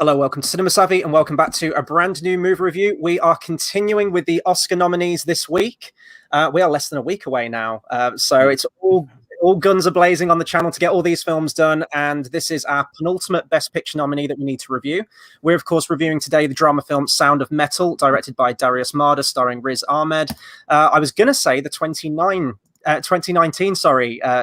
Hello, welcome to Cinema Savvy, and welcome back to a brand new movie review. We are continuing with the Oscar nominees this week. We are less than a week away now, so it's all guns are blazing on the channel to get all these films done, and this is our penultimate Best Picture nominee that we need to review. We're, of course, reviewing today the drama film Sound of Metal, directed by Darious Marder, starring Riz Ahmed. I was going to say the 2019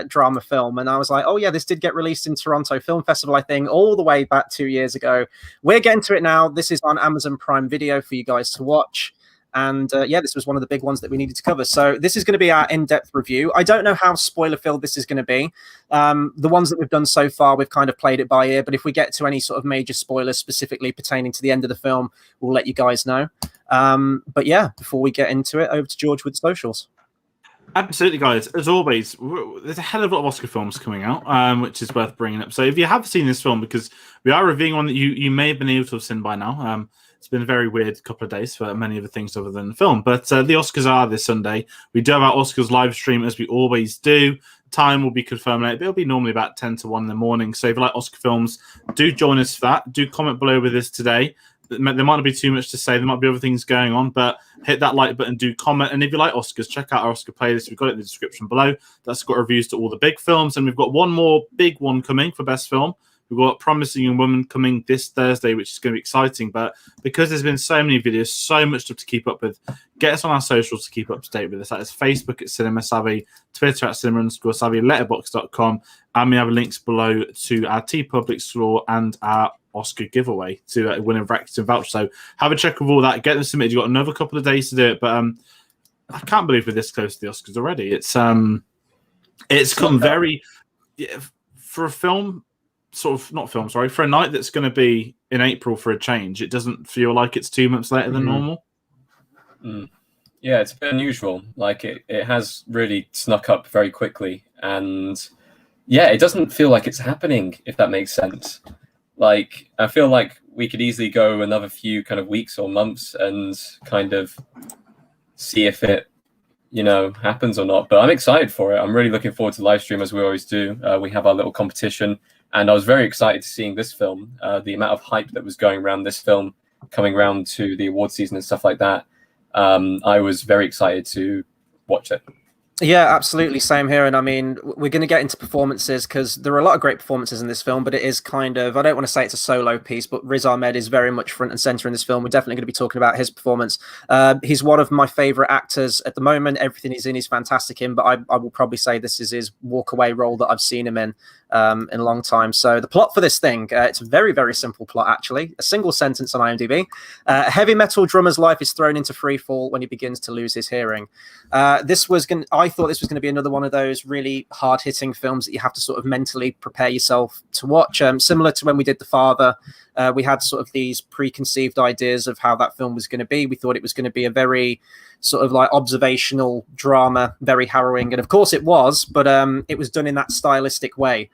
drama film, and I was like, oh yeah, this did get released in Toronto Film Festival, I think, all the way back 2 years ago. We're getting to it now. This is on Amazon Prime Video for you guys to watch, and yeah, this was one of the big ones that we needed to cover. So this is going to be our in-depth review. I don't know how spoiler-filled this is going to be. The ones that we've done so far, we've kind of played it by ear, but if we get to any sort of major spoilers specifically pertaining to the end of the film, we'll let you guys know. But yeah, before we get into it, over to George with the socials. Absolutely, guys. As always, there's a hell of a lot of Oscar films coming out, which is worth bringing up. So if you have seen this film, because we are reviewing one that you may have been able to have seen by now. It's been a very weird couple of days for many of the things other than the film. But the Oscars are this Sunday. We do have our Oscars live stream, as we always do. Time will be confirmed later. It'll be normally about 10 to 1 in the morning. So if you like Oscar films, do join us for that. Do comment below with us today. There might not be too much to say. There might be other things going on, but hit that like button, do comment. And if you like Oscars, check out our Oscar playlist. We've got it in the description below. That's got reviews to all the big films. And we've got one more big one coming for Best Film. We've got Promising Young Woman coming this Thursday, which is going to be exciting. But because there's been so many videos, so much stuff to keep up with, get us on our socials to keep up to date with us. That is Facebook at Cinema Savvy, Twitter at Cinema_Savvy, Letterboxd.com. And we have links below to our TeePublic store and our Oscar giveaway to win a Rakuten voucher. So have a check of all that. Get them submitted. You've got another couple of days to do it. But I can't believe we're this close to the Oscars already. It's come very... Yeah, for a film... for a night that's going to be in April for a change, it doesn't feel like it's 2 months later than normal. Yeah, it's a bit unusual. Like it has really snuck up very quickly, and yeah, it doesn't feel like it's happening, if that makes sense. Like, I feel like we could easily go another few kind of weeks or months and kind of see if it, happens or not. But I'm excited for it. I'm really looking forward to the live stream, as we always do. We have our little competition. And I was very excited to seeing this film, the amount of hype that was going around this film, coming around to the award season and stuff like that. I was very excited to watch it. Yeah, absolutely. Same here. And I mean, we're going to get into performances because there are a lot of great performances in this film, but it is kind of, I don't want to say it's a solo piece, but Riz Ahmed is very much front and center in this film. We're definitely going to be talking about his performance. He's one of my favorite actors at the moment. Everything he's in is fantastic in, but I will probably say this is his walk-away role that I've seen him in a long time. So the plot for this thing, it's a very, very simple plot, actually. A single sentence on IMDb. A heavy metal drummer's life is thrown into free fall when he begins to lose his hearing. I thought this was going to be another one of those really hard-hitting films that you have to sort of mentally prepare yourself to watch. Similar to when we did The Father, we had sort of these preconceived ideas of how that film was going to be. We thought it was going to be a very sort of like observational drama, very harrowing. And of course it was, but it was done in that stylistic way.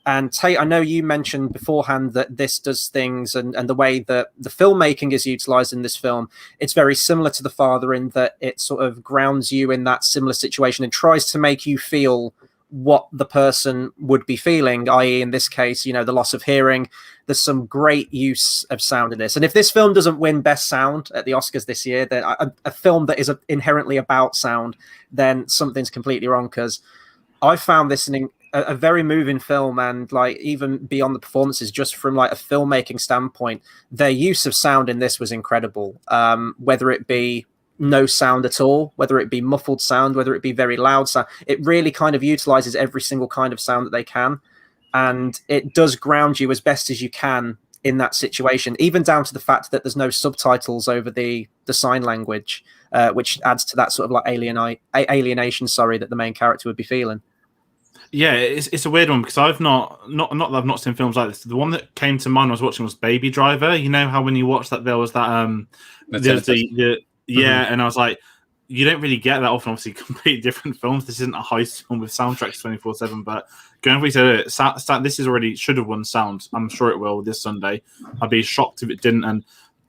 And Tayte, I know you mentioned beforehand that this does things and the way that the filmmaking is utilized in this film, it's very similar to The Father in that it sort of grounds you in that similar situation and tries to make you feel what the person would be feeling, i.e. in this case, the loss of hearing. There's some great use of sound in this. And if this film doesn't win Best Sound at the Oscars this year, then a film that is inherently about sound, then something's completely wrong, because I found this a very moving film, and like even beyond the performances, just from like a filmmaking standpoint, their use of sound in this was incredible. Whether it be no sound at all, whether it be muffled sound, whether it be very loud sound, it really kind of utilizes every single kind of sound that they can, and it does ground you as best as you can in that situation, even down to the fact that there's no subtitles over the sign language, which adds to that sort of like alienation that the main character would be feeling. Yeah, it's a weird one because I've not that I've not seen films like this. The one that came to mind I was watching was Baby Driver. You know how when you watch that there was that and I was like, you don't really get that often. Obviously, completely different films. This isn't a heist film with soundtracks 24/7. But going for it, this is already should have won sound. I'm sure it will this Sunday. I'd be shocked if it didn't. And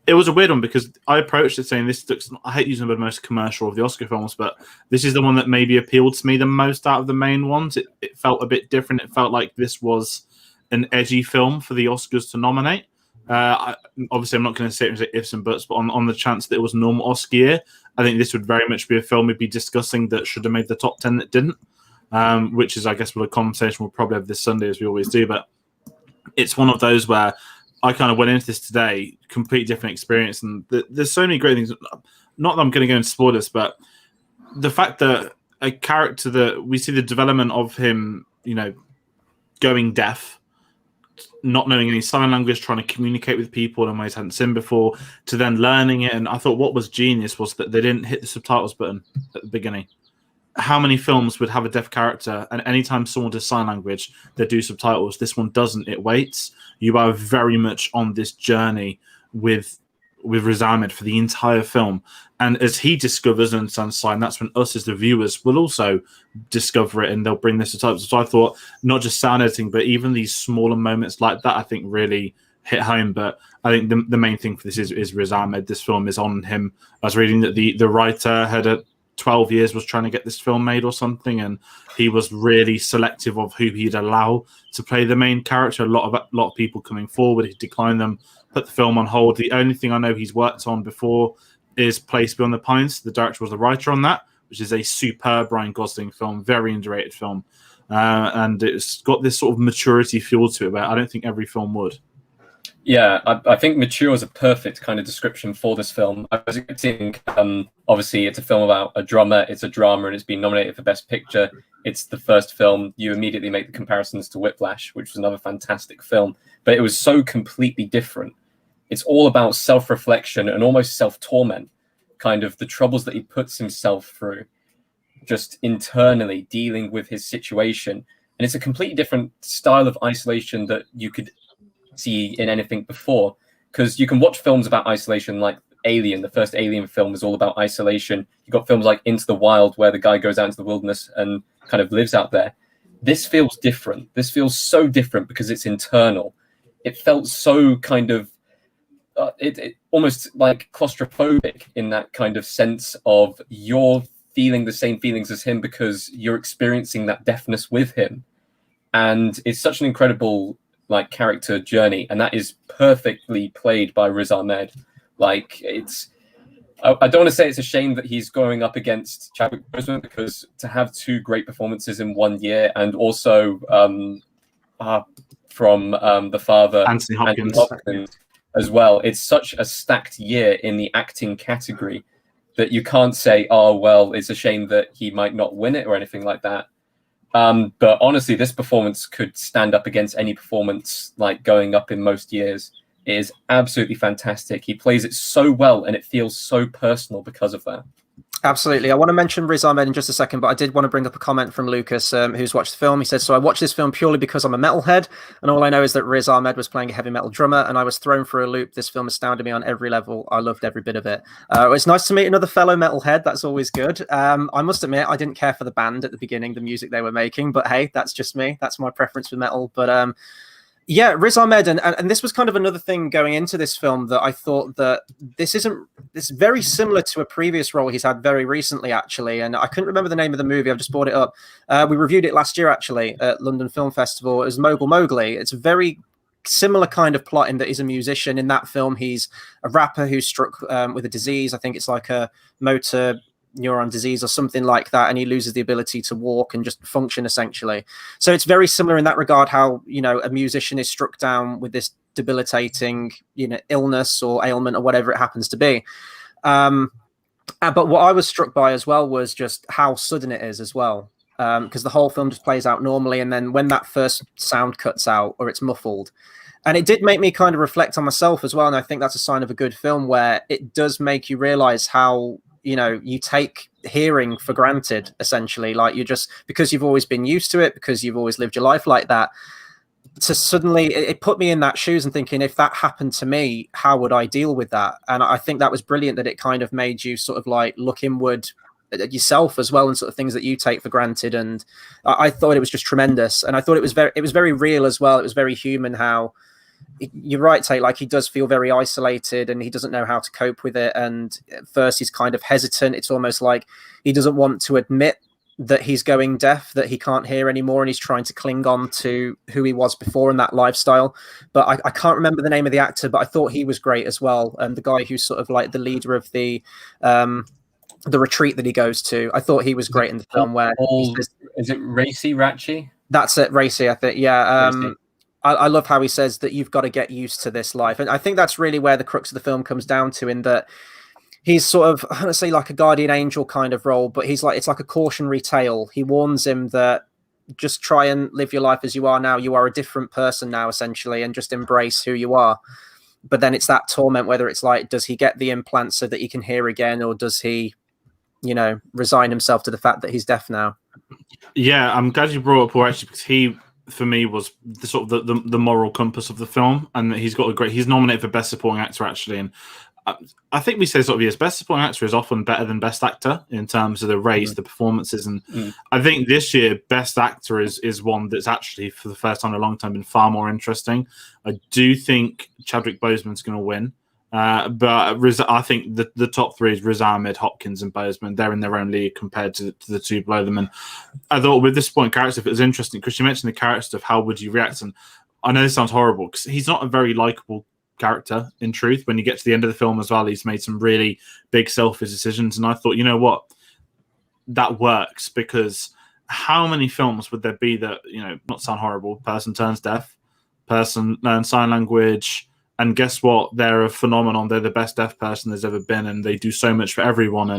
it was a weird one because I approached it saying this looks, I hate using the most commercial of the Oscar films, but this is the one that maybe appealed to me the most out of the main ones. It felt a bit different. It felt like this was an edgy film for the Oscars to nominate. Obviously, I'm not going to say it was ifs and buts, but on the chance that it was a normal Oscar year, I think this would very much be a film we'd be discussing that should have made the top 10 that didn't, which is, I guess, a conversation we'll probably have this Sunday, as we always do. But it's one of those where I kind of went into this today, completely different experience, and there's so many great things. Not that I'm going to go and spoil this, but the fact that a character that we see the development of him, going deaf, not knowing any sign language, trying to communicate with people in ways he hadn't seen before, to then learning it. And I thought what was genius was that they didn't hit the subtitles button at the beginning. How many films would have a deaf character, and anytime someone does sign language, they do subtitles? This one doesn't. It waits. You are very much on this journey with Riz Ahmed for the entire film. And as he discovers and understands sign, that's when us as the viewers will also discover it, and they'll bring this to subtitles. So I thought not just sound editing, but even these smaller moments like that, I think really hit home. But I think the main thing for this is Riz Ahmed. This film is on him. I was reading that the writer had 12 years was trying to get this film made or something, and he was really selective of who he'd allow to play the main character. A lot of people coming forward, he declined them, put the film on hold. The only thing I know he's worked on before is Place Beyond the Pines. The director was the writer on that, which is a superb Ryan Gosling film, very underrated film, and it's got this sort of maturity feel to it, but I don't think every film would. Yeah, I think mature is a perfect kind of description for this film. I was expecting, obviously, it's a film about a drummer, it's a drama, and it's been nominated for Best Picture. It's the first film. You immediately make the comparisons to Whiplash, which was another fantastic film, but it was so completely different. It's all about self-reflection and almost self-torment, kind of the troubles that he puts himself through, just internally dealing with his situation. And it's a completely different style of isolation that you could see in anything before, because you can watch films about isolation like Alien. The first Alien film is all about isolation. You've got films like Into the Wild, where the guy goes out into the wilderness and kind of lives out there. This feels different. This feels so different because it's internal. It felt so kind of it almost like claustrophobic in that kind of sense of you're feeling the same feelings as him because you're experiencing that deafness with him. And it's such an incredible character journey, and that is perfectly played by Riz Ahmed. I don't want to say it's a shame that he's going up against Chadwick Boseman, because to have two great performances in 1 year, and also from the father, Anthony Hopkins, as well, it's such a stacked year in the acting category that you can't say, oh well, it's a shame that he might not win it or anything like that. But honestly, this performance could stand up against any performance going up in most years. It is absolutely fantastic. He plays it so well, and it feels so personal because of that. Absolutely. I want to mention Riz Ahmed in just a second, but I did want to bring up a comment from Lucas, who's watched the film. He says, so I watched this film purely because I'm a metalhead, and all I know is that Riz Ahmed was playing a heavy metal drummer, and I was thrown for a loop. This film astounded me on every level. I loved every bit of it. It's nice to meet another fellow metalhead. That's always good. I must admit, I didn't care for the band at the beginning, the music they were making, but hey, that's just me. That's my preference for metal. But yeah, Riz Ahmed, and this was kind of another thing going into this film, that I thought that this is very similar to a previous role he's had very recently, actually, and I couldn't remember the name of the movie. I've just brought it up. We reviewed it last year, actually, at London Film Festival. It was Mogul Mowgli. It's a very similar kind of plot in that he's a musician. In that film, he's a rapper who's struck with a disease. I think it's like a motor neuron disease or something like that, and he loses the ability to walk and just function, essentially. So it's very similar in that regard, how a musician is struck down with this debilitating illness or ailment or whatever it happens to be. But what I was struck by as well was just how sudden it is as well, because the whole film just plays out normally, and then when that first sound cuts out or it's muffled, and it did make me kind of reflect on myself as well, and I think that's a sign of a good film, where it does make you realize how you take hearing for granted, essentially. You just, because you've always been used to it, because you've always lived your life like that, to suddenly, it put me in that shoes and thinking, if that happened to me, how would I deal with that? And I think that was brilliant, that it kind of made you sort of look inward at yourself as well, and sort of things that you take for granted. And I thought it was just tremendous. And I thought it was very real as well. It was very human how, you're right, Tate, he does feel very isolated and he doesn't know how to cope with it. And at first he's kind of hesitant. It's almost like he doesn't want to admit that he's going deaf, that he can't hear anymore, and he's trying to cling on to who he was before in that lifestyle. But I can't remember the name of the actor, but I thought he was great as well. And the guy who's sort of like the leader of the retreat that he goes to, I thought he was great in the film. Where is it Racy Ratchy? That's it, Racy, I think. Yeah. Racy. I love how he says that you've got to get used to this life. And I think that's really where the crux of the film comes down to, in that he's sort of, I don't say like a guardian angel kind of role, but it's like a cautionary tale. He warns him that just try and live your life as you are now. You are a different person now, essentially, and just embrace who you are. But then it's that torment, whether it's like, does he get the implant so that he can hear again, or does he, resign himself to the fact that he's deaf now? Yeah, I'm glad you brought up Paul, actually, because he, for me, was the sort of the moral compass of the film, and he's nominated for Best Supporting Actor, actually, and I think we say sort of, yes, Best Supporting Actor is often better than Best Actor in terms of the race, the performances, and I think this year Best Actor is one that's actually, for the first time in a long time, been far more interesting. I do think Chadwick Boseman's going to win, but I think the top three is Riz Ahmed, Hopkins, and Boseman. They're in their own league compared to the two below them. And I thought with this point, character, if it was interesting, because you mentioned the character stuff, how would you react? And I know this sounds horrible because he's not a very likable character, in truth. When you get to the end of the film as well, he's made some really big selfish decisions, and I thought, you know what, that works, because how many films would there be that, not sound horrible, person turns deaf, person learns sign language, and guess what, they're a phenomenon, they're the best deaf person there's ever been, and they do so much for everyone,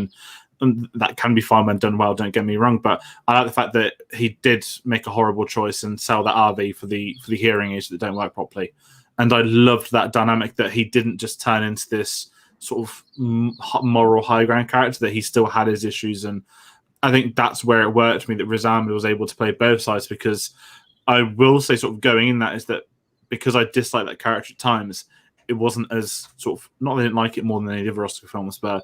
and that can be fine when done well, don't get me wrong, but I like the fact that he did make a horrible choice and sell that RV for the hearing aids that don't work properly. And I loved that dynamic, that he didn't just turn into this sort of moral high ground character, that he still had his issues. And I think that's where it worked for me, that Riz Ahmed was able to play both sides, because I will say, sort of going in that, is that because I dislike that character at times, it wasn't as sort of, not that I didn't like it more than any other Oscar films, but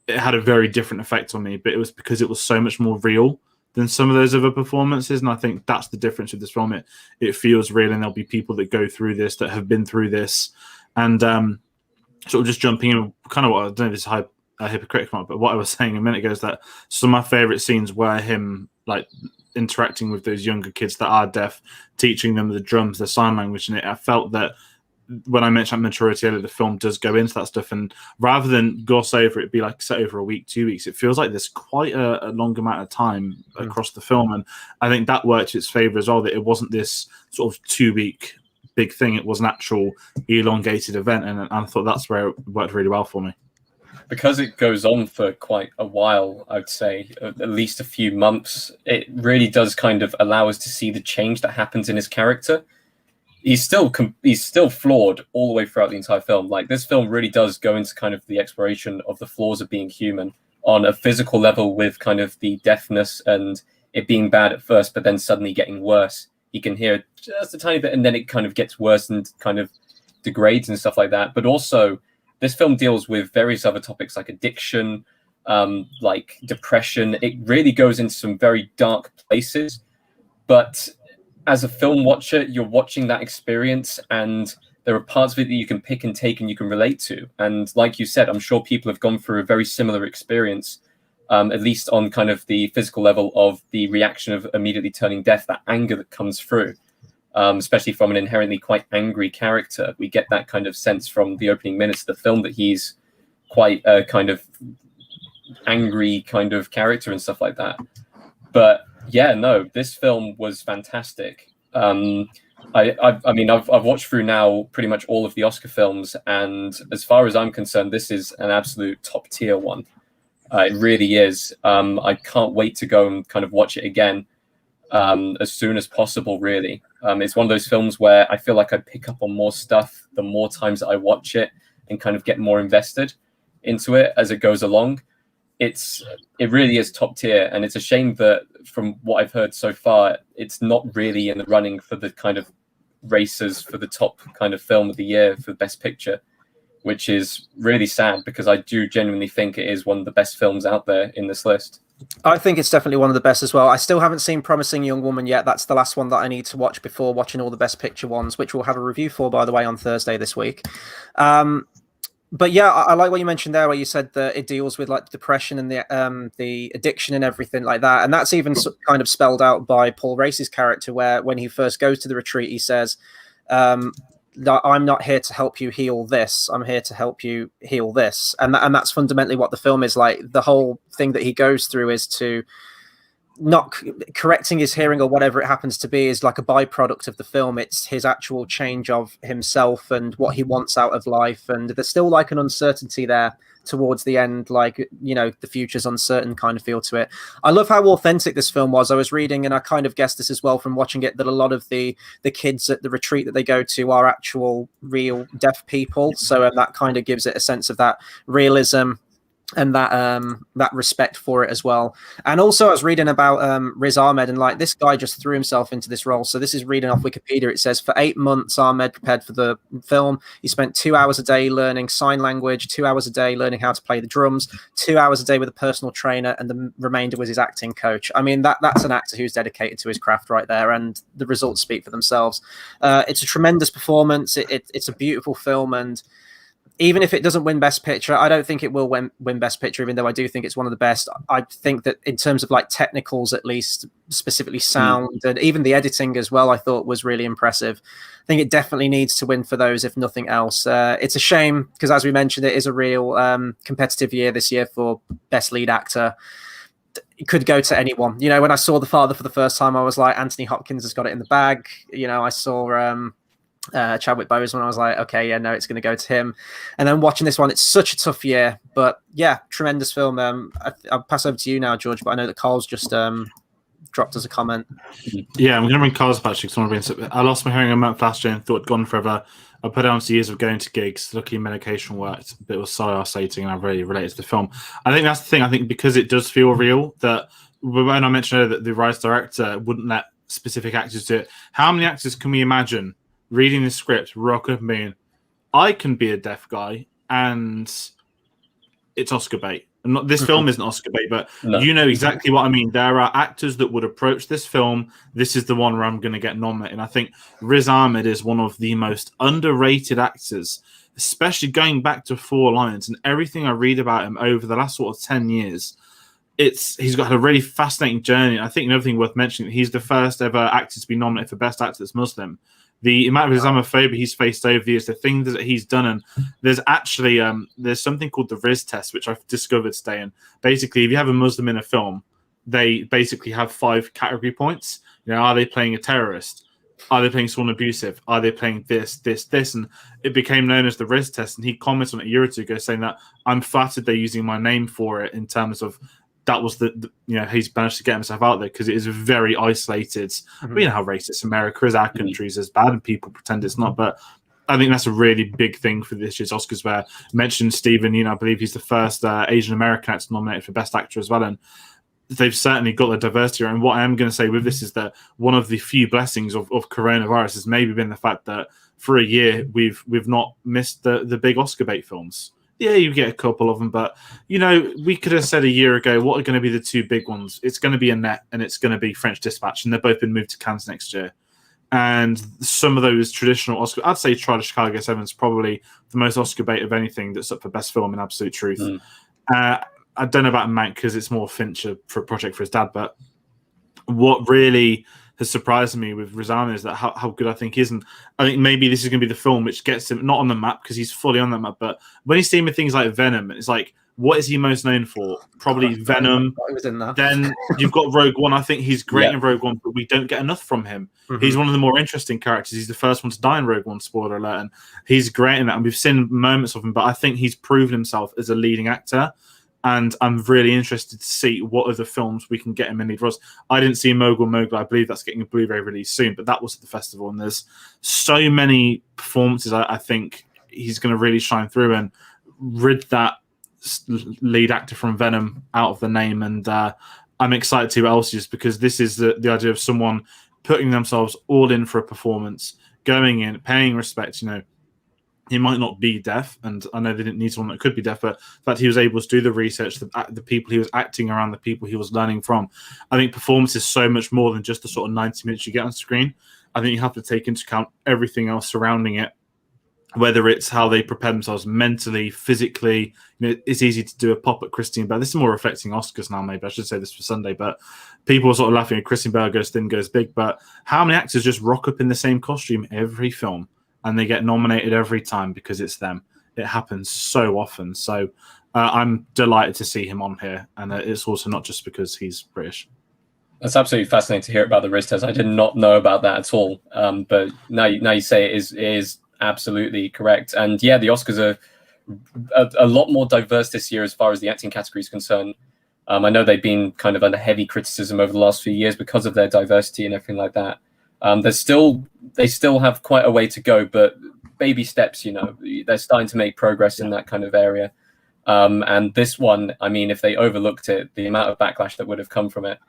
it had a very different effect on me. But it was because it was so much more real than some of those other performances, and I think that's the difference with this film. It feels real, and there'll be people that go through this, that have been through this, and sort of just jumping in, kind of what I don't know if this is hypocritical, but what I was saying a minute ago is that some of my favorite scenes were him like interacting with those younger kids that are deaf, teaching them the drums, the sign language, and I felt that when I mentioned maturity earlier, the film does go into that stuff, and rather than gloss over it, be like set over a week, 2 weeks, it feels like there's quite a long amount of time across the film, and I think that worked to its favor as well, that it wasn't this sort of 2 week big thing, it was an actual elongated event, and I thought that's where it worked really well for me. Because it goes on for quite a while, I'd say at least a few months, it really does kind of allow us to see the change that happens in his character. He's still flawed all the way throughout the entire film. Like, this film really does go into kind of the exploration of the flaws of being human on a physical level, with kind of the deafness and it being bad at first, but then suddenly getting worse. He can hear just a tiny bit, and then it kind of gets worse and kind of degrades and stuff like that. But also, this film deals with various other topics like addiction, like depression. It really goes into some very dark places, but as a film watcher, you're watching that experience, and there are parts of it that you can pick and take and you can relate to. And like you said, I'm sure people have gone through a very similar experience, at least on kind of the physical level of the reaction of immediately turning deaf, that anger that comes through, especially from an inherently quite angry character. We get that kind of sense from the opening minutes of the film, that he's quite a kind of angry kind of character and stuff like that. But yeah, no, this film was fantastic. I mean, I've watched through now pretty much all of the Oscar films, and as far as I'm concerned, this is an absolute top tier one. It really is. I can't wait to go and kind of watch it again as soon as possible, really. It's one of those films where I feel like I pick up on more stuff the more times that I watch it, and kind of get more invested into it as it goes along. It really is top tier, and it's a shame that from what I've heard so far, it's not really in the running for the kind of races for the top kind of film of the year for the Best Picture, which is really sad, because I do genuinely think it is one of the best films out there in this list. I think it's definitely one of the best as well. I still haven't seen Promising Young Woman yet. That's the last one that I need to watch before watching all the Best Picture ones, which we'll have a review for, by the way, on Thursday this week. But yeah, I like what you mentioned there, where you said that it deals with like depression and the addiction and everything like that, and that's even kind of spelled out by Paul Race's character, where when he first goes to the retreat, he says, "I'm not here to help you heal this. I'm here to help you heal this," and that's fundamentally what the film is like. The whole thing that he goes through is to not correcting his hearing or whatever it happens to be is like a byproduct of the film. It's his actual change of himself and what he wants out of life, and there's still like an uncertainty there towards the end, like, you know, the future's uncertain kind of feel to it. I love how authentic this film was. I was reading, and I kind of guessed this as well from watching it, that a lot of the kids at the retreat that they go to are actual real deaf people, so that kind of gives it a sense of that realism and that respect for it as well. And also I was reading about Riz Ahmed, and like, this guy just threw himself into this role. So this is reading off Wikipedia. It says for 8 months Ahmed prepared for the film. He spent 2 hours a day learning sign language, 2 hours a day learning how to play the drums, 2 hours a day with a personal trainer, and the remainder was his acting coach. I mean, that's an actor who's dedicated to his craft right there, and the results speak for themselves. It's a tremendous performance. It's a beautiful film, and even if it doesn't win Best Picture, I don't think it will win Best Picture, even though I do think it's one of the best. I think that in terms of like technicals, at least, specifically sound, and even the editing as well, I thought was really impressive. I think it definitely needs to win for those, if nothing else. It's a shame because, as we mentioned, it is a real competitive year this year for Best Lead Actor. It could go to anyone. You know, when I saw The Father for the first time, I was like, Anthony Hopkins has got it in the bag. You know, I saw Chadwick Boseman, I was like, okay, yeah, no, it's going to go to him. And then watching this one, it's such a tough year, but yeah, tremendous film. I'll pass over to you now, George, but I know that Carl's just dropped us a comment. Yeah, I'm going to bring Carl's back because I lost my hearing a month last year and thought it'd gone forever. I put down some years of going to gigs, luckily medication worked, but it was so isolating, and I really related to the film. I think that's the thing. I think because it does feel real, that when I mentioned earlier that the writer director wouldn't let specific actors do it, how many actors can we imagine reading the script, rock up and being, I can be a deaf guy, and it's Oscar bait. And this film isn't Oscar bait, but you know exactly what I mean. There are actors that would approach this film. This is the one where I'm going to get nominated. And I think Riz Ahmed is one of the most underrated actors, especially going back to Four Lions and everything I read about him over the last sort of 10 years. He's got a really fascinating journey. I think another thing worth mentioning, he's the first ever actor to be nominated for Best Actor that's Muslim. The amount of Islamophobia he's faced over the years, the things that he's done, and there's actually there's something called the Riz test, which I've discovered today. And basically, if you have a Muslim in a film, they basically have 5 category points. You know, are they playing a terrorist? Are they playing someone abusive? Are they playing this? And it became known as the Riz test. And he commented on it a year or two ago, saying that I'm flattered they're using my name for it, in terms of that was the you know, he's managed to get himself out there, because it is very isolated. We know how racist America is. Our country is as bad, and people pretend it's not. But I think that's a really big thing for this year's Oscars, where I mentioned Stephen, you know, I believe he's the first Asian American actor nominated for Best Actor as well. And they've certainly got the diversity. And what I am going to say with this is that one of the few blessings of coronavirus has maybe been the fact that for a year we've not missed the big Oscar bait films. Yeah, you get a couple of them, but, you know, we could have said a year ago, what are going to be the 2 big ones? It's going to be Annette, and it's going to be French Dispatch, and they've both been moved to Cannes next year. And some of those traditional Oscar, I'd say Trial of Chicago 7 is probably the most Oscar bait of anything that's up for Best Film in absolute truth. I don't know about Mank because it's more Fincher for a project for his dad, but what really has surprised me with Riz Ahmed is that how good I think he is. And I think maybe this is going to be the film which gets him not on the map, because he's fully on the map, but when he's seen with things like Venom, it's like, what is he most known for? Probably Venom. Then you've got Rogue One. I think he's great in Rogue One, but we don't get enough from him. He's one of the more interesting characters. He's the first one to die in Rogue One, spoiler alert, and he's great in that. And we've seen moments of him, but I think he's proven himself as a leading actor. And I'm really interested to see what other films we can get him in lead roles. I didn't see Mogul. I believe that's getting a Blu-ray release soon, but that was at the festival. And there's so many performances I think he's going to really shine through and rid that lead actor from Venom out of the name. And I'm excited to see what else is, because this is the idea of someone putting themselves all in for a performance, going in, paying respect, you know. He might not be deaf, and I know they didn't need someone that could be deaf, but the fact he was able to do the research, the people he was acting around, the people he was learning from. I think performance is so much more than just the sort of 90 minutes you get on screen. I think you have to take into account everything else surrounding it. whether it's how they prepare themselves mentally, physically. It's easy to do a pop at Christine Bale. This is more reflecting Oscars now, maybe I should say this for Sunday, but people are sort of laughing at Christine Bale goes thin, goes big. But how many actors just rock up in the same costume every film and they get nominated every time because it's them? It happens so often. So I'm delighted to see him on here. And it's also not just because he's British. That's absolutely fascinating to hear about the Riz test. I did not know about that at all. But now you say it is absolutely correct. And yeah, the Oscars are a lot more diverse this year as far as the acting category is concerned. I know they've been kind of under heavy criticism over the last few years because of their diversity and everything like that. They still have quite a way to go, but baby steps, they're starting to make progress in that kind of area. And this one, I mean, if they overlooked it, the amount of backlash that would have come from it.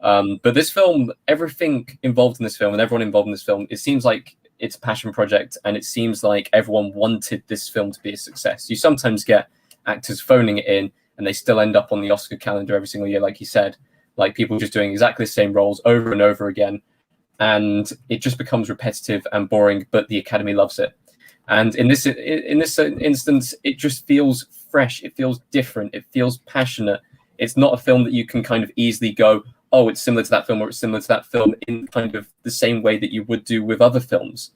But this film, everything involved in this film and everyone involved in this film, it seems like it's a passion project, and it seems like everyone wanted this film to be a success. You sometimes get actors phoning it in and they still end up on the Oscar calendar every single year, like you said, like people just doing exactly the same roles over and over again, and it just becomes repetitive and boring, but the Academy loves it. And in this instance, it just feels fresh, it feels different, it feels passionate. It's not a film that you can kind of easily go, oh, it's similar to that film, or it's similar to that film in kind of the same way that you would do with other films.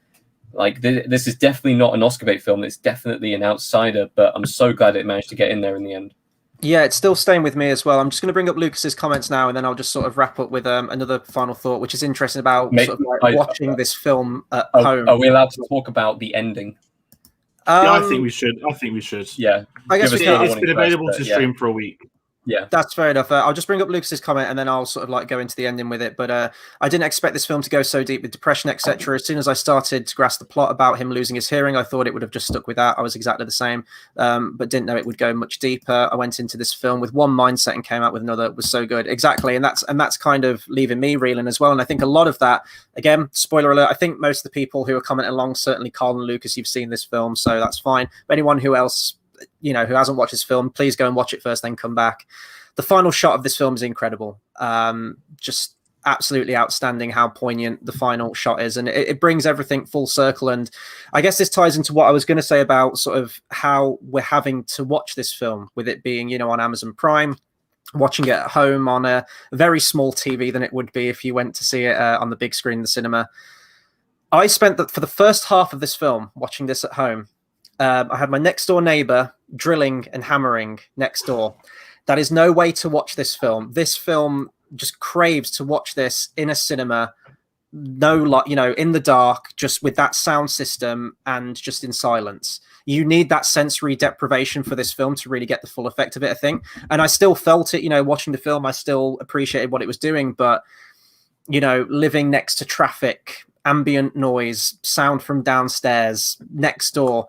Like, this is definitely not an Oscar bait film. It's definitely an outsider, but I'm so glad it managed to get in there in the end. Yeah, it's still staying with me as well. I'm just going to bring up Lucas's comments now, and then I'll just sort of wrap up with another final thought, which is interesting about watching this film at home. Are we allowed to talk about the ending? Yeah, I think we should. Yeah. I guess it's been available to stream for a week. Yeah, that's fair enough. I'll just bring up Lucas's comment and then I'll sort of like go into the ending with it. But I didn't expect this film to go so deep with depression, etc. As soon as I started to grasp the plot about him losing his hearing, I thought it would have just stuck with that. I was exactly the same, but didn't know it would go much deeper. I went into this film with one mindset and came out with another. It was so good. Exactly. And that's kind of leaving me reeling as well. And I think a lot of that, again, spoiler alert, I think most of the people who are commenting along, certainly Carl and Lucas, you've seen this film, so that's fine. But anyone who else, who hasn't watched this film, please go and watch it first, then come back. The final shot of this film is incredible. Just absolutely outstanding how poignant the final shot is. And it brings everything full circle. And I guess this ties into what I was going to say about sort of how we're having to watch this film, with it being, on Amazon Prime, watching it at home on a very small TV than it would be if you went to see it on the big screen in the cinema. I spent for the first half of this film watching this at home. I had my next door neighbor drilling and hammering next door. That is no way to watch this film. This film just craves to watch this in a cinema, in the dark, just with that sound system and just in silence. You need that sensory deprivation for this film to really get the full effect of it, I think. And I still felt it, watching the film, I still appreciated what it was doing. But, living next to traffic, ambient noise, sound from downstairs, next door,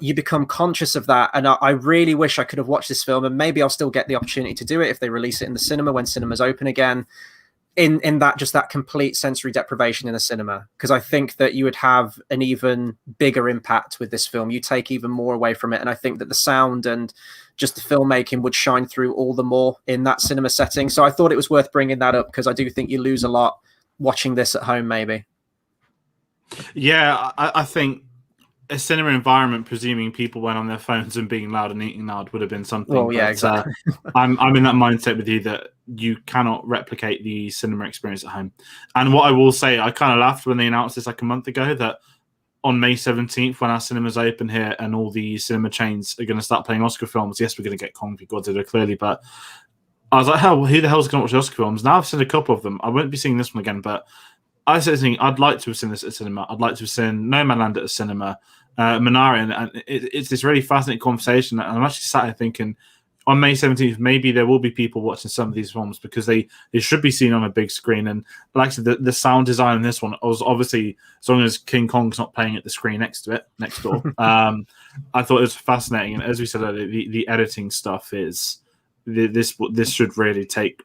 you become conscious of that. And I really wish I could have watched this film, and maybe I'll still get the opportunity to do it if they release it in the cinema when cinemas open again, in that complete sensory deprivation in the cinema, because I think that you would have an even bigger impact with this film. You take even more away from it, and I think that the sound and just the filmmaking would shine through all the more in that cinema setting. So I thought it was worth bringing that up, because I do think you lose a lot watching this at home, maybe. Yeah, I think a cinema environment, presuming people went on their phones and being loud and eating loud, would have been something. Well, yeah, exactly. I'm in that mindset with you that you cannot replicate the cinema experience at home. And what I will say, I kind of laughed when they announced this like a month ago, that on May 17th, when our cinemas open here and all the cinema chains are going to start playing Oscar films, yes, we're going to get Kong v Godzilla, clearly, but I was like, who the hell's going to watch the Oscar films? Now I've seen a couple of them. I won't be seeing this one again, but I said, I'd like to have seen this at cinema. I'd like to have seen No Man Land at a cinema, Minari, and it's this really fascinating conversation. And I'm actually sat here thinking, on May 17th, maybe there will be people watching some of these films because they should be seen on a big screen. And like I said, the sound design in this one was obviously, as long as King Kong's not playing at the screen next door. I thought it was fascinating. And as we said earlier, the editing stuff is this should really take.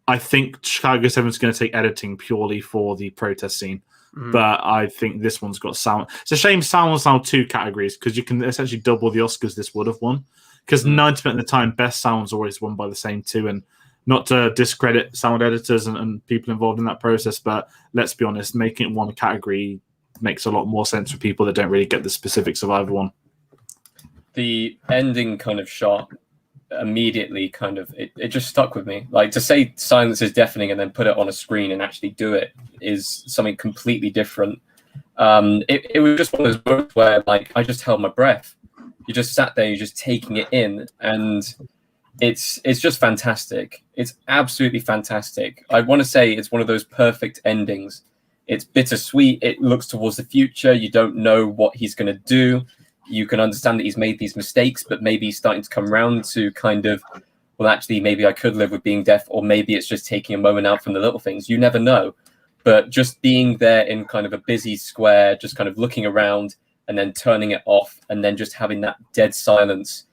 I think Chicago 7 is going to take editing purely for the protest scene. But I think this one's got sound. It's a shame sound was now 2 categories, because you can essentially double the Oscars this would have won. Because 90% of the time, best sound's always won by the same 2. And not to discredit sound editors and people involved in that process, but let's be honest, making it one category makes a lot more sense for people that don't really get the specifics of either one. The ending kind of shot immediately it just stuck with me. Like, to say silence is deafening and then put it on a screen and actually do it is something completely different. It was just one of those moments where, like, I just held my breath. You just sat there, you're just taking it in, and it's just fantastic. It's absolutely fantastic. I want to say it's one of those perfect endings. It's bittersweet. It looks towards the future. You don't know what he's going to do. You can understand that he's made these mistakes, but maybe he's starting to come around to kind of, well, actually, maybe I could live with being deaf, or maybe it's just taking a moment out from the little things. You never know. But just being there in kind of a busy square, just kind of looking around and then turning it off, and then just having that dead silence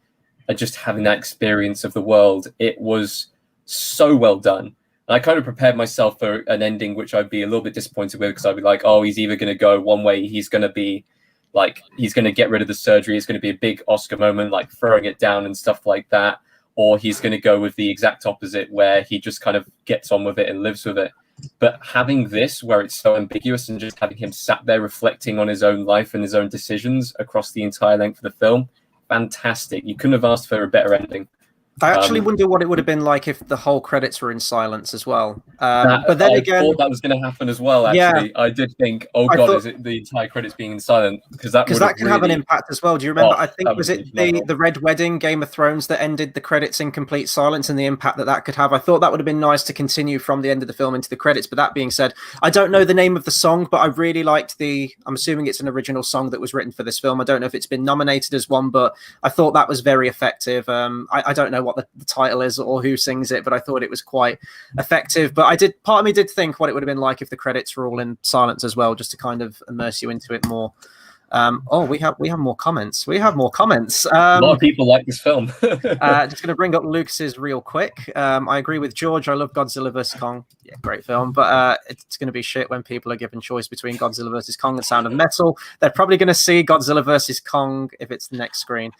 and just having that experience of the world, it was so well done. And I kind of prepared myself for an ending which I'd be a little bit disappointed with, because I'd be like, oh, he's either going to go one way, he's going to be like, he's going to get rid of the surgery, it's going to be a big Oscar moment, like throwing it down and stuff like that, or he's going to go with the exact opposite, where he just kind of gets on with it and lives with it. But having this, where it's so ambiguous, and just having him sat there reflecting on his own life and his own decisions across the entire length of the film, fantastic. You couldn't have asked for a better ending. I actually wonder what it would have been like if the whole credits were in silence as well. But then I thought that was going to happen as well. Actually, yeah. I did think, oh god, is it the entire credits being in silent? Because that could really have an impact as well. Do you remember? I think was it the Red Wedding, Game of Thrones, that ended the credits in complete silence, and the impact that could have. I thought that would have been nice to continue from the end of the film into the credits. But that being said, I don't know the name of the song, but I really liked I'm assuming it's an original song that was written for this film. I don't know if it's been nominated as one, but I thought that was very effective. I don't know what the title is or who sings it, but I thought it was quite effective. But part of me did think what it would have been like if the credits were all in silence as well, just to kind of immerse you into it more. We have more comments. A lot of people like this film. Just going to bring up Lucas's real quick. I agree with George. I love Godzilla vs. Kong. Yeah, great film. But it's going to be shit when people are given choice between Godzilla vs. Kong and Sound of Metal. They're probably going to see Godzilla vs. Kong if it's the next screen.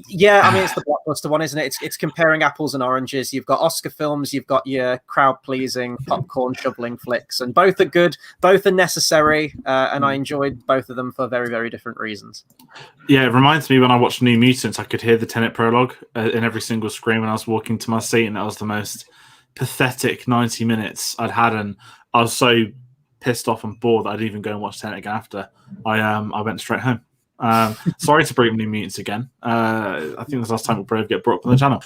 Yeah, I mean, it's the blockbuster one, isn't it? It's comparing apples and oranges. You've got Oscar films. You've got your crowd-pleasing, popcorn shoveling flicks. And both are good. Both are necessary. And I enjoyed both of them for very, very different reasons. Yeah, it reminds me when I watched New Mutants, I could hear the Tenet prologue in every single screen when I was walking to my seat, and that was the most pathetic 90 minutes I'd had, and I was so pissed off and bored that I didn't even go and watch Tenet again after. I went straight home. Sorry to bring New Mutants again. I think that's the last time we'll probably get brought up on the channel.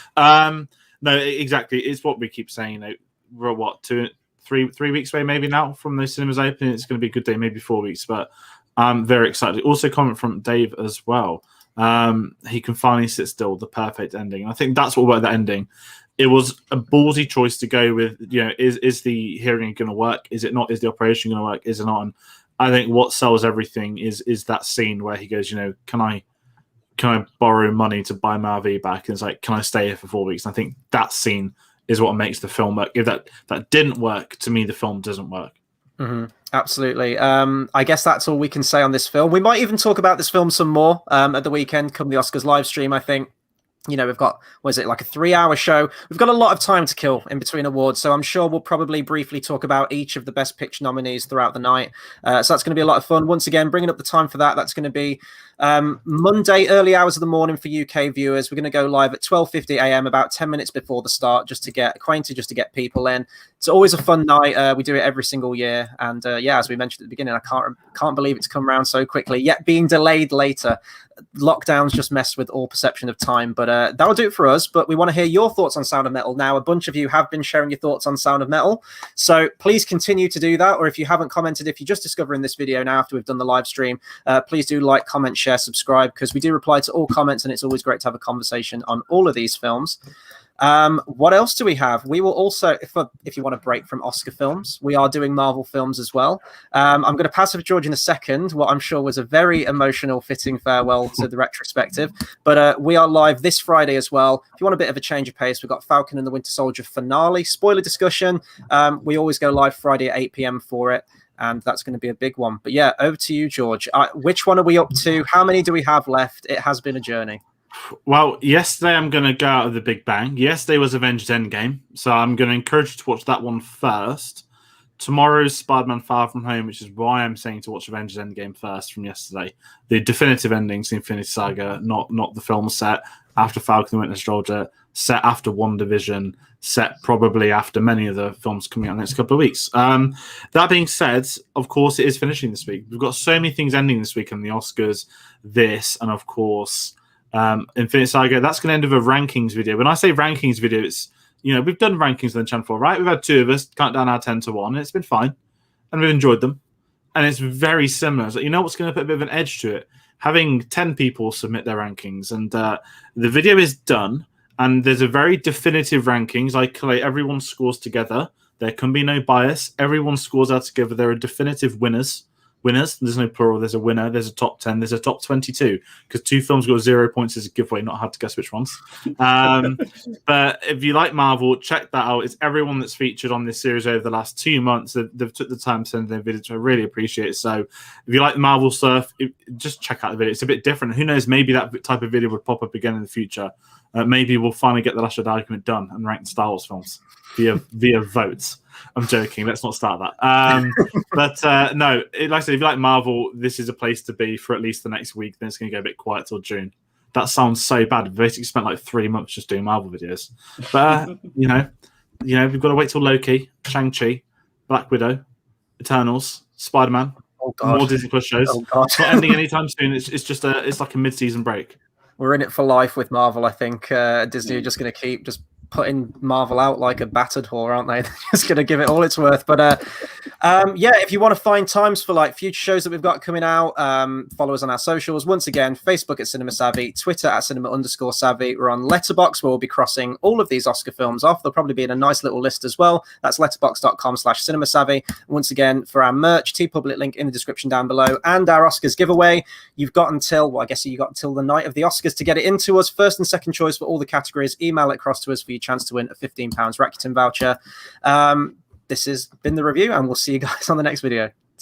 No, exactly. It's what we keep saying. We're what, 3 weeks away maybe now from those cinemas opening. It's going to be a good day, maybe 4 weeks, but I'm very excited. Also, comment from Dave as well. He can finally sit still. The perfect ending. And I think that's what about the ending. It was a ballsy choice to go with. You know, is the hearing going to work? Is it not? Is the operation going to work? Is it not? And I think what sells everything is that scene where he goes, you know, can I borrow money to buy my RV back? And it's like, can I stay here for 4 weeks? And I think that scene is what makes the film work. If that didn't work, to me, the film doesn't work. Mm-hmm. Absolutely. I guess that's all we can say on this film. We might even talk about this film some more at the weekend, come the Oscars live stream, I think. You know, we've got, like a 3-hour show. We've got a lot of time to kill in between awards, so I'm sure we'll probably briefly talk about each of the Best Picture nominees throughout the night. So that's going to be a lot of fun. Once again, bringing up the time for that's going to be Monday, early hours of the morning for UK viewers. We're going to go live at 12:50 a.m., about 10 minutes before the start, just to get acquainted, just to get people in. It's always a fun night. We do it every single year. And yeah, as we mentioned at the beginning, I can't believe it's come around so quickly, yet being delayed later. Lockdowns just messed with all perception of time, but that'll do it for us. But we want to hear your thoughts on Sound of Metal now. A bunch of you have been sharing your thoughts on Sound of Metal, so please continue to do that. Or if you haven't commented, if you're just discovering this video now after we've done the live stream, please do like, comment, share, subscribe, because we do reply to all comments, and it's always great to have a conversation on all of these films. What else do we have? We will also, if you want to break from Oscar films, we are doing Marvel films as well. I'm going to pass over George in a second, what I'm sure was a very emotional, fitting farewell to the retrospective. But we are live this Friday as well. If you want a bit of a change of pace, we've got Falcon and the Winter Soldier finale, spoiler discussion. We always go live Friday at 8 p.m. for it, and that's going to be a big one. But yeah, over to you, George. Which one are we up to? How many do we have left? It has been a journey. Well, yesterday I'm going to go out of the Big Bang. Yesterday was Avengers Endgame, so I'm going to encourage you to watch that one first tomorrow's Spider-Man Far From Home, which is why I'm saying to watch Avengers Endgame first from yesterday. The definitive endings, the Infinity Saga, not the film set after Falcon and Winter Soldier, set after WandaVision, set probably after many of the films coming out in the next couple of weeks. That being said, of course, it is finishing this week. We've got so many things ending this week in the Oscars, this, and of course, Infinity Saga. That's going to end with a rankings video. When I say rankings video, it's, we've done rankings on the channel before, right? We've had 2 of us count down our 10 to 1, and it's been fine, and we've enjoyed them. And it's very similar. So, what's going to put a bit of an edge to it? Having 10 people submit their rankings, and the video is done, and there's a very definitive rankings. I collate everyone's scores together. There can be no bias. Everyone's scores are together. There are definitive winners. There's no plural. There's a winner. There's a top 10. There's a top 22 because 2 films got 0 points as a giveaway. Not hard to guess which ones. But if you like Marvel, check that out. It's everyone that's featured on this series over the last 2 months. They've took the time to send their videos, which I really appreciate. So if you like the Marvel stuff, just check out the video. It's a bit different. Who knows? Maybe that type of video would pop up again in the future. Maybe we'll finally get the Last Jedi argument done and rank the Star Wars films via votes. I'm joking. Let's not start that. But no, like I said, if you like Marvel, this is a place to be for at least the next week. Then it's going to go a bit quiet till June. That sounds so bad. We basically spent like 3 months just doing Marvel videos. But we've got to wait till Loki, Shang-Chi, Black Widow, Eternals, Spider-Man, more Disney Plus shows. It's not ending anytime soon. It's just it's like a mid-season break. We're in it for life with Marvel. I think Disney are just going to keep just putting Marvel out like a battered whore, aren't they? They're just going to give it all it's worth. But if you want to find times for like future shows that we've got coming out, follow us on our socials. Once again, Facebook at Cinema Savvy, Twitter at cinema_savvy. We're on Letterboxd, where we'll be crossing all of these Oscar films off. They'll probably be in a nice little list as well. That's letterboxd.com/cinemasavvy. Once again, for our merch, TeePublic link in the description down below, and our Oscars giveaway. You've got until, you got until the night of the Oscars to get it into us. First and second choice for all the categories. Email it across to us for your chance to win a £15 Rakuten voucher. This has been the review, and we'll see you guys on the next video.